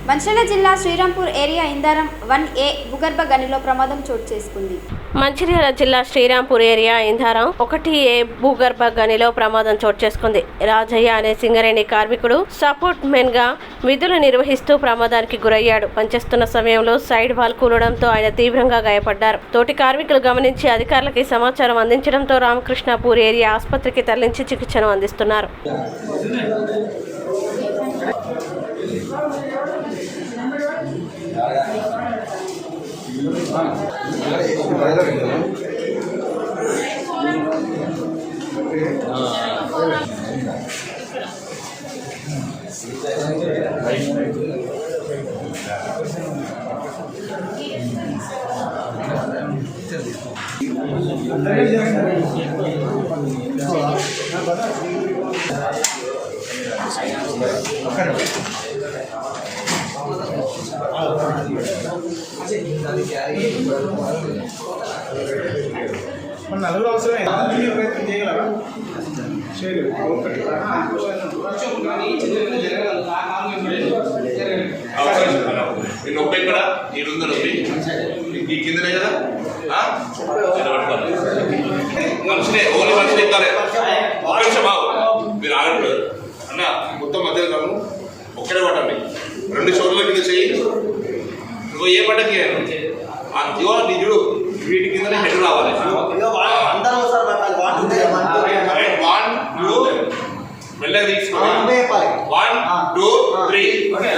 మంచిర్యాల జిల్లా Srirampur area Indaram 1A భూగర్భ గనిలో ప్రమాదం చోటు చేసుకుంది. మంచిర్యాల జిల్లా శ్రీరాంపూర్ ఏరియా ఇందారం 1A భూగర్భ గనిలో ప్రమాదం చోటు చేసుకుంది. రాజయ్య అనే సింగరేణి కార్మికుడు సపోర్ట్ మెన్ గా విధులు నిర్వహిస్తూ ప్రమాదానికి గురయ్యాడు. పనిచేస్తున్న సమయంలో సైడ్ వాల్ కూలడంతో ఆయన తీవ్రంగా గాయపడ్డారు. తోటి కార్మికులు గమనించి అధికారులకి సమాచారం అందించడంతో రామకృష్ణాపూర్ ఏరియా ఆసుపత్రికి తరలించి చికిత్సను అందిస్తున్నారు. నలుగురు అవసరమే ప్రయత్నం చేయగలరా నొప్పి ఇక్కడ ఈడుంది నొప్పి ఈ కిందనే కదా మనిషినే ఓన్లీ మనిషిని ఎక్కాలి. ఒక నిమిషం మీరు ఆగండి అన్న, మొత్తం మధ్యలో కాను ఒక్కడే పట్టండి. 2 షోర్ల కింద చెయ్యి. నువ్వు ఏ పట్టకి ఇగో నీ చూడు, వీటి కిందనే హెడ్ రావాలి. 1 2 మెల్లగా తీసుకోవాలి. 1 2 3 తీసుకోండి.